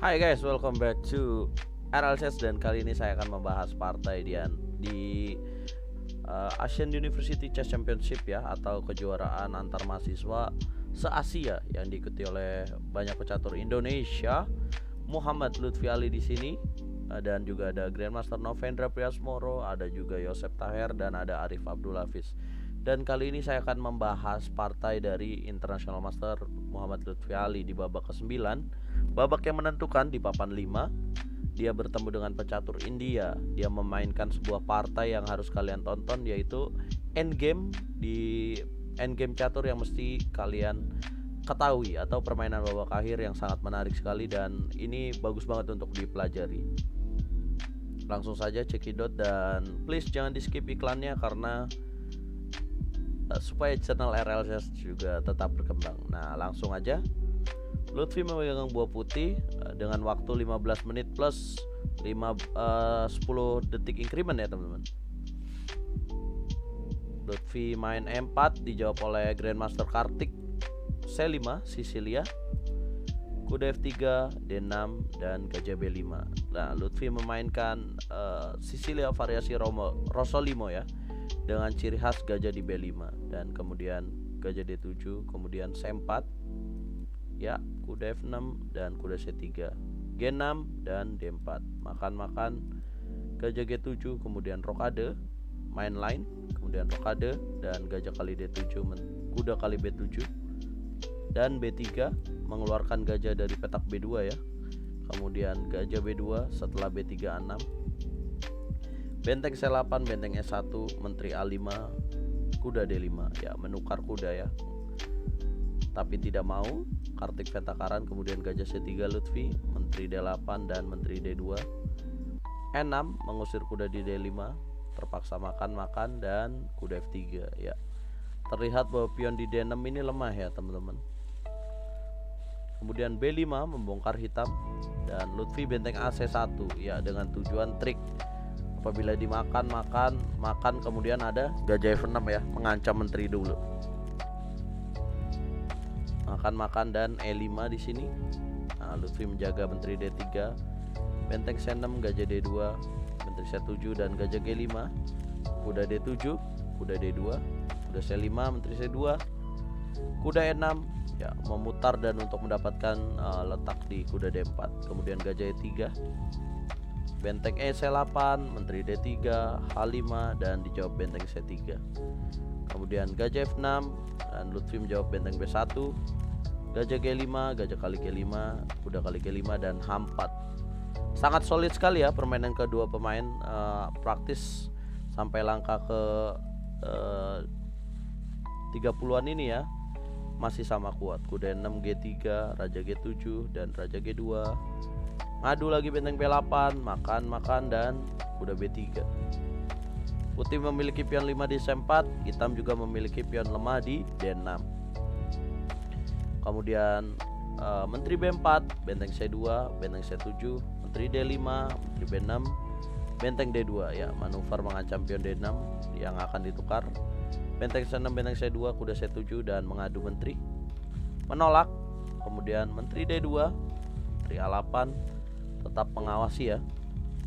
Hai guys, welcome back to RLCS dan kali ini saya akan membahas partai di Asian University Chess Championship ya, atau kejuaraan antar mahasiswa se-Asia yang diikuti oleh banyak pecatur Indonesia. Muhammad Lutfi Ali di sini, dan juga ada Grandmaster Novendra Priasmoro, ada juga Yosep Taher, dan ada Arif Abdul Hafiz. Dan kali ini saya akan membahas partai dari International Master Muhammad Lutfi Ali di babak ke-9, babak yang menentukan di papan 5. Dia bertemu dengan pecatur India. Dia memainkan sebuah partai yang harus kalian tonton, yaitu endgame catur yang mesti kalian ketahui, atau permainan babak akhir yang sangat menarik sekali, dan ini bagus banget untuk dipelajari. Langsung saja cekidot, dan please jangan di skip iklannya karena supaya channel RLCS juga tetap berkembang. Nah, langsung aja. Lutfi memegang buah putih dengan waktu 15 menit plus 10 detik increment ya teman-teman. Lutfi main E4, dijawab oleh Grandmaster Kartik. C5 Sicilia, kuda F3, D6, dan gajah B5. Nah, Lutfi memainkan Sicilia variasi Rosolimo ya, dengan ciri khas gajah di B5, dan kemudian gajah D7, kemudian C4 ya, kuda F6 dan kuda C3, G6 dan D4. Makan gajah G7, kemudian rokade, main line, kemudian rokade dan gajah kali D7, kuda kali B7, dan B3 mengeluarkan gajah dari petak B2 ya. Kemudian gajah B2 setelah B3 A6, benteng C8, benteng S1, menteri A5, kuda D5 ya, menukar kuda ya. Tapi tidak mau Kartik Fetakaran, kemudian gajah C3 Lutfi, menteri D8 dan menteri D2. E6 mengusir kuda di D5, terpaksa makan dan kuda F3 ya. Terlihat bahwa pion di D6 ini lemah ya teman-teman. Kemudian B5 membongkar hitam, dan Lutfi benteng AC1 ya, dengan tujuan trik apabila dimakan kemudian ada gajah F6 ya, mengancam menteri dulu. Makan dan E5 di sini. Nah, Lutfi menjaga menteri D3, benteng C6, gajah D2, menteri C7 dan gajah G5, kuda D7, kuda D2, kuda C5, menteri C2, kuda E6 ya, memutar dan untuk mendapatkan letak di kuda D4. Kemudian gajah E3, benteng E C8, menteri D3, H5, dan dijawab benteng C3. Kemudian gajah F6, dan Lutfi menjawab benteng B1, gajah G5, gajah kali G5, kuda kali G5, dan H4. Sangat solid sekali ya permainan kedua pemain, praktis sampai langkah ke 30-an ini ya, masih sama kuat. Kuda 6 G3, raja G7 dan raja G2. Ngadu lagi benteng B8, makan dan kuda B3. Putih memiliki pion 5 di C4, hitam juga memiliki pion lemah di D6. Kemudian menteri B4, benteng C2, benteng C7, menteri D5, menteri B6, benteng D2 ya, manuver mengancam pion D6 yang akan ditukar. Benteng C6, benteng C2, kuda C7, dan mengadu menteri, menolak. Kemudian menteri D2, menteri A8 tetap mengawasi ya,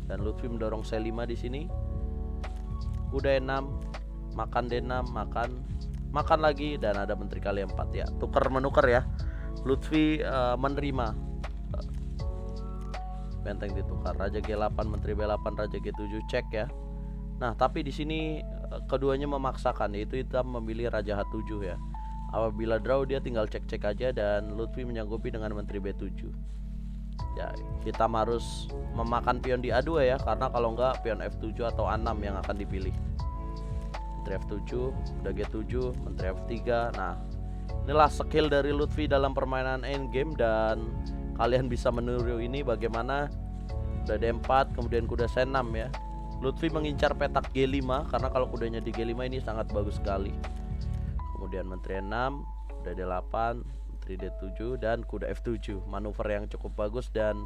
dan Lutfi mendorong C5 di sini. Kuda E6, makan D6, makan lagi, dan ada menteri kali 4 ya, tukar menukar ya. Lutfi menerima, benteng ditukar, raja G8, menteri B8, raja G7 cek ya. Nah, tapi di sini keduanya memaksakan, yaitu hitam memilih raja H7 ya. Apabila draw dia tinggal cek-cek aja, dan Lutfi menyanggupi dengan menteri B7. Ya, hitam harus memakan pion di A2 ya, karena kalau enggak pion F7 atau A6 yang akan dipilih. Menteri F7, kuda G7, menteri F3. Nah, inilah skill dari Lutfi dalam permainan endgame, dan kalian bisa meniru ini bagaimana. Kuda D4, kemudian kuda C6 ya. Lutfi mengincar petak G5 karena kalau kudanya di G5 ini sangat bagus sekali. Kemudian menteri 6, kuda D8, menteri D7, dan kuda F7. Manuver yang cukup bagus, dan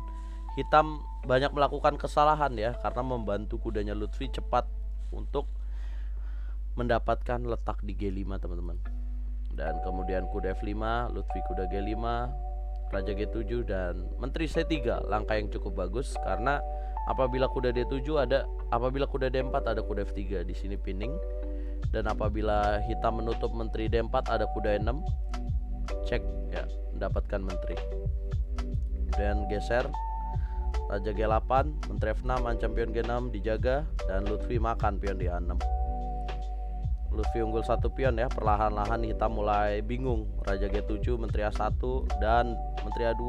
hitam banyak melakukan kesalahan ya, karena membantu kudanya Lutfi cepat untuk mendapatkan letak di G5 teman-teman. Dan kemudian kuda F5, Lutfi kuda G5, Raja G7 dan Menteri C3. Langkah yang cukup bagus karena apabila kuda D7 apabila kuda D4 ada kuda F3 di sini pinning, dan apabila hitam menutup Menteri D4 ada kuda E6, cek ya, mendapatkan menteri. Dan geser Raja G8, Menteri F6, ancam pion G6 dijaga, dan Lutfi makan pion di A6. Lutfi unggul 1 pion ya, perlahan-lahan hitam mulai bingung. Raja G7, Menteri A1 dan Menteri A2.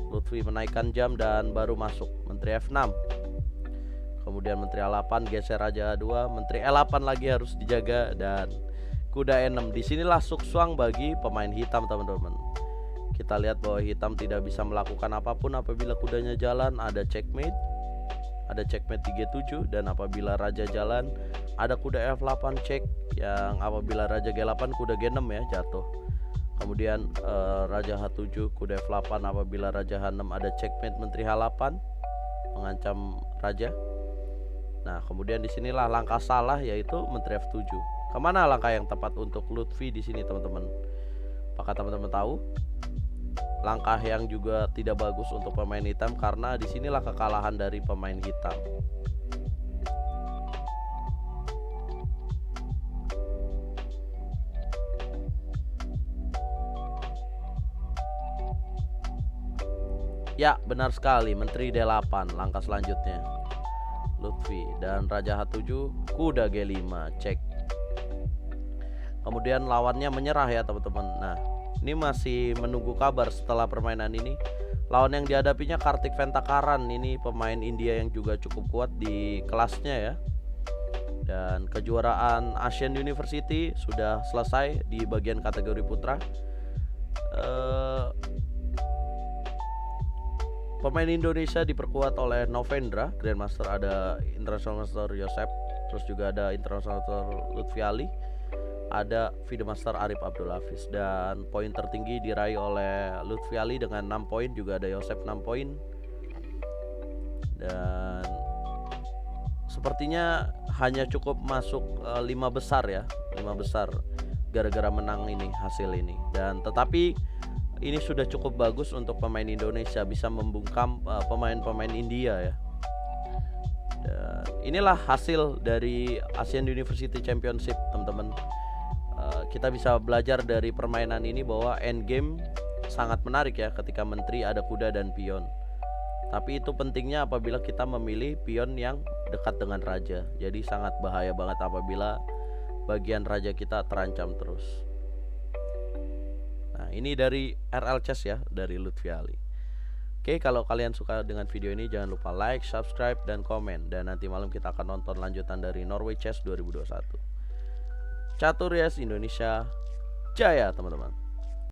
Lutfi menaikkan jam dan baru masuk Menteri F6. Kemudian Menteri A8 geser Raja A2, Menteri E8 lagi harus dijaga, dan kuda E6. Disinilah suksuang bagi pemain hitam, teman-teman. Kita lihat bahwa hitam tidak bisa melakukan apapun apabila kudanya jalan. Ada checkmate di G7, dan apabila raja jalan ada kuda F8 check, yang apabila raja G8 kuda G6 ya jatuh. Kemudian raja H7 kuda F8, apabila raja H6 ada checkmate Menteri H8 mengancam raja. Nah, kemudian disinilah langkah salah, yaitu Menteri F7. Kemana langkah yang tepat untuk Lutfi di sini, teman-teman? Apakah teman-teman tahu? Langkah yang juga tidak bagus untuk pemain hitam, karena disinilah kekalahan dari pemain hitam. Ya, benar sekali, Menteri D8 langkah selanjutnya Lutfi, dan Raja H7 kuda G5 cek. Kemudian lawannya menyerah ya, teman-teman. Nah, ini masih menunggu kabar setelah permainan ini. Lawan yang dihadapinya Kartik Ventakaran. Ini pemain India yang juga cukup kuat di kelasnya ya. Dan kejuaraan Asian University sudah selesai di bagian kategori putra. Pemain Indonesia diperkuat oleh Novendra, Grandmaster ada International Master Yosep, terus juga ada International Master Lutfi Ali, ada FIDE Master Arif Abdul Hafiz, dan poin tertinggi diraih oleh Lutfi Ali dengan 6 poin, juga ada Yosef 6 poin. Dan sepertinya hanya cukup masuk 5 besar ya, 5 besar gara-gara menang ini, hasil ini. Dan tetapi ini sudah cukup bagus untuk pemain Indonesia, bisa membungkam pemain-pemain India ya. Dan inilah hasil dari Asian University Championship, teman-teman. Kita bisa belajar dari permainan ini bahwa endgame sangat menarik ya, ketika menteri ada kuda dan pion. Tapi itu pentingnya apabila kita memilih pion yang dekat dengan raja. Jadi sangat bahaya banget apabila bagian raja kita terancam terus. Nah, ini dari RL Chess ya, dari Lutfi Ali. Oke, kalau kalian suka dengan video ini jangan lupa like, subscribe, dan komen. Dan nanti malam kita akan nonton lanjutan dari Norway Chess 2021. Catur Yes Indonesia Jaya, teman-teman.